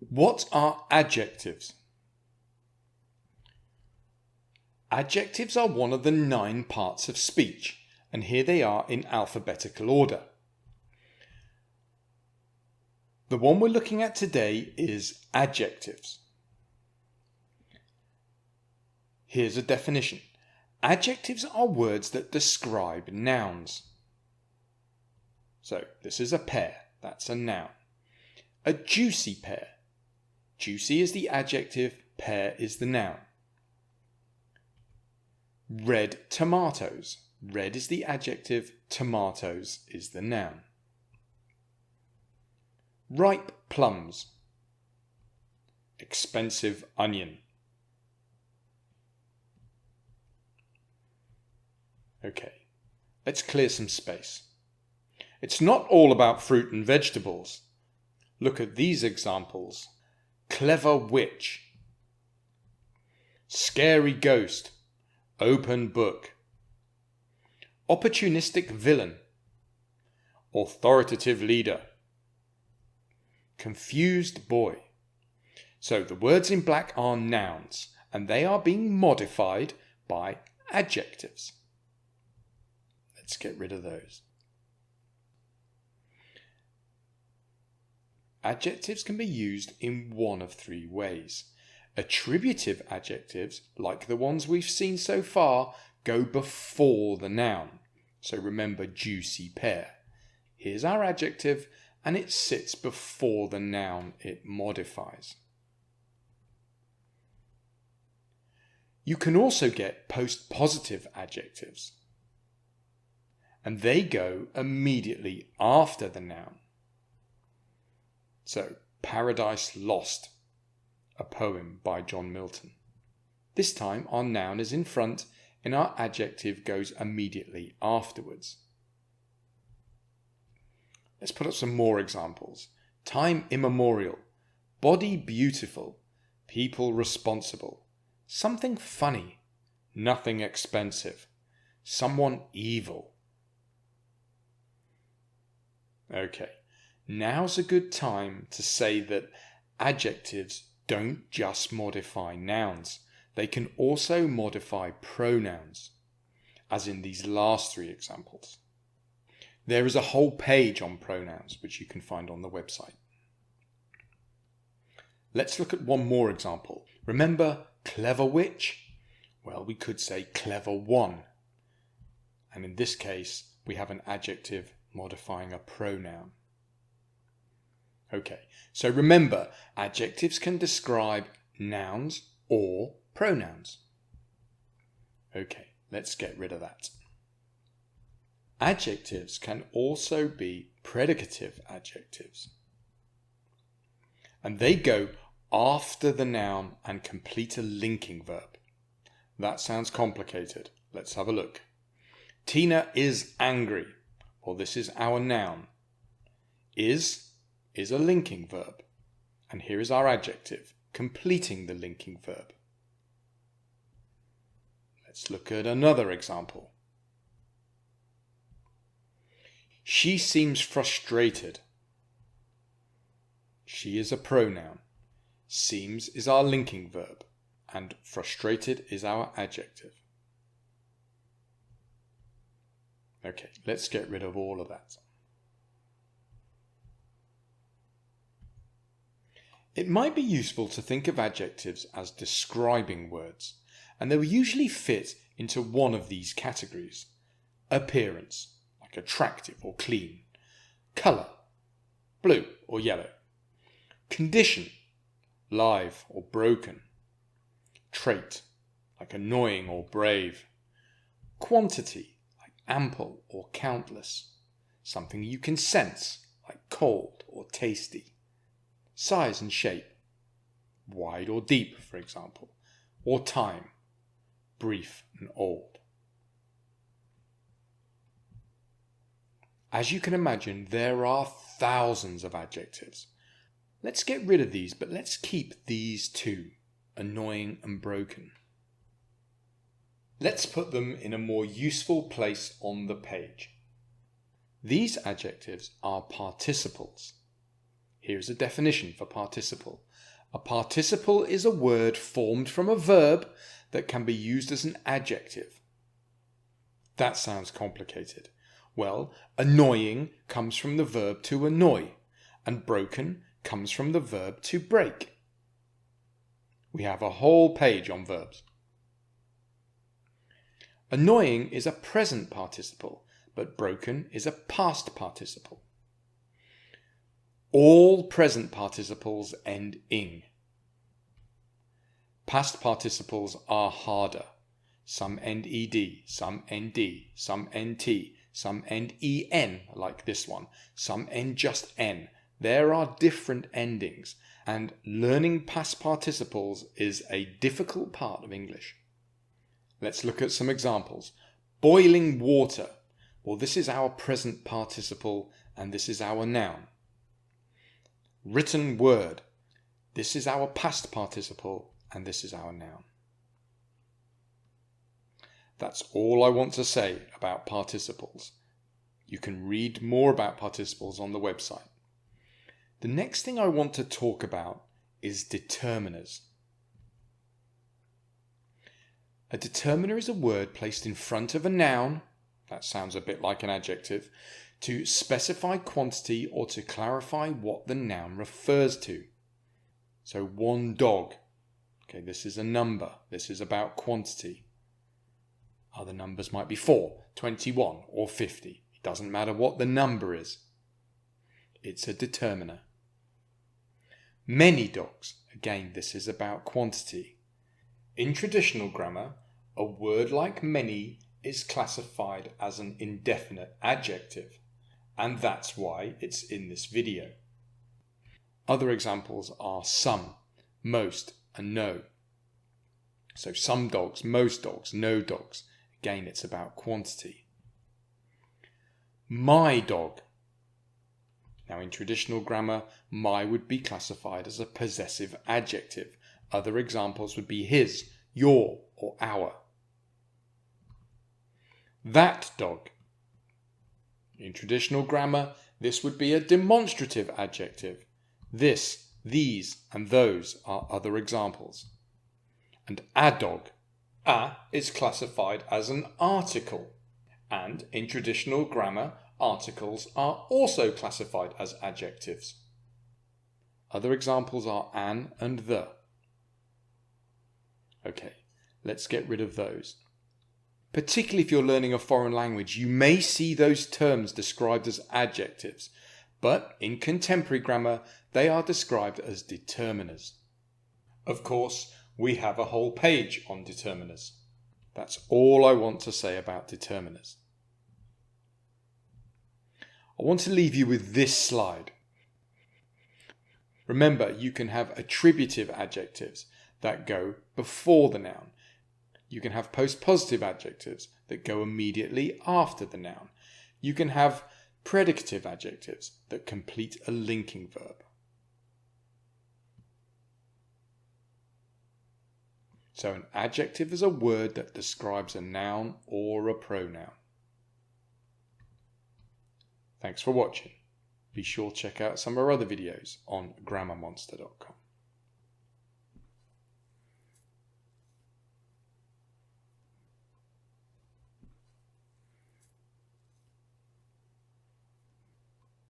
What are adjectives? Adjectives are one of the 9 parts of speech, and here they are in alphabetical order. The one we're looking at today is adjectives. Here's a definition. Adjectives are words that describe nouns. So this is a pear, that's a noun. A juicy pear. Juicy is the adjective, pear is the noun. Red tomatoes. Red is the adjective, tomatoes is the noun. Ripe plums. Expensive onion. Okay, let's clear some space. It's not all about fruit and vegetables. Look at these examples. Clever witch. Scary ghost. Open book. Opportunistic villain. Authoritative leader. Confused boy. So the words in black are nouns, and they are being modified by adjectives. Let's get rid of those. Adjectives can be used in one of 3 ways. Attributive adjectives, like the ones we've seen so far, go before the noun. So remember juicy pear. Here's our adjective, and it sits before the noun it modifies. You can also get post-positive adjectives, and they go immediately after the noun. So, Paradise Lost, a poem by John Milton. This time our noun is in front and our adjective goes immediately afterwards. Let's put up some more examples. Time immemorial, body beautiful, people responsible, something funny, nothing expensive, someone evil. Okay, now's a good time to say that adjectives don't just modify nouns. They can also modify pronouns, as in these last 3 examples. There is a whole page on pronouns which you can find on the website. Let's look at one more example. Remember clever witch? Well, we could say clever one. And in this case, we have an adjective modifying a pronoun. Okay, so remember, adjectives can describe nouns or pronouns. Okay, let's get rid of that. Adjectives can also be predicative adjectives. And they go after the noun and complete a linking verb. That sounds complicated. Let's have a look. Tina is angry. Well, this is our noun. Is a linking verb. And here is our adjective, completing the linking verb. Let's look at another example. She seems frustrated. She is a pronoun. Seems is our linking verb. And frustrated is our adjective. Okay, let's get rid of all of that. It might be useful to think of adjectives as describing words, and they will usually fit into one of these categories. Appearance, like attractive or clean. Colour, blue or yellow. Condition, live or broken. Trait, like annoying or brave. Quantity, like ample or countless. Something you can sense, like cold or tasty. Size and shape, wide or deep, for example, or time, brief and old. As you can imagine, there are thousands of adjectives. Let's get rid of these, but let's keep these 2, annoying and broken. Let's put them in a more useful place on the page. These adjectives are participles. Here's a definition for participle. A participle is a word formed from a verb that can be used as an adjective. That sounds complicated. Well, annoying comes from the verb to annoy, and broken comes from the verb to break. We have a whole page on verbs. Annoying is a present participle, but broken is a past participle. All present participles end ing. Past participles are harder. Some end ed, some end d, some end t, some end en, like this one. Some end just n. There are different endings, and learning past participles is a difficult part of English. Let's look at some examples. Boiling water. Well, this is our present participle, and this is our noun. Written word. This is our past participle, and this is our noun. That's all I want to say about participles. You can read more about participles on the website. The next thing I want to talk about is determiners. A determiner is a word placed in front of a noun, that sounds a bit like an adjective, to specify quantity or to clarify what the noun refers to. So one dog. Okay, this is a number. This is about quantity. Other numbers might be 4, 21 or 50. It doesn't matter what the number is. It's a determiner. Many dogs. Again, this is about quantity. In traditional grammar, a word like many is classified as an indefinite adjective, and that's why it's in this video. Other examples are some, most, and no. So some dogs, most dogs, no dogs. Again, it's about quantity. My dog. Now, in traditional grammar, my would be classified as a possessive adjective. Other examples would be his, your, or our. That dog. In traditional grammar, this would be a demonstrative adjective. This, these, and those are other examples. And a dog. A is classified as an article. And in traditional grammar, articles are also classified as adjectives. Other examples are an and the. Okay, let's get rid of those. Particularly if you're learning a foreign language, you may see those terms described as adjectives, but in contemporary grammar, they are described as determiners. Of course, we have a whole page on determiners. That's all I want to say about determiners. I want to leave you with this slide. Remember, you can have attributive adjectives that go before the noun. You can have postpositive adjectives that go immediately after the noun. You can have predicative adjectives that complete a linking verb. So an adjective is a word that describes a noun or a pronoun. Thanks for watching. Be sure to check out some of our other videos on grammarmonster.com.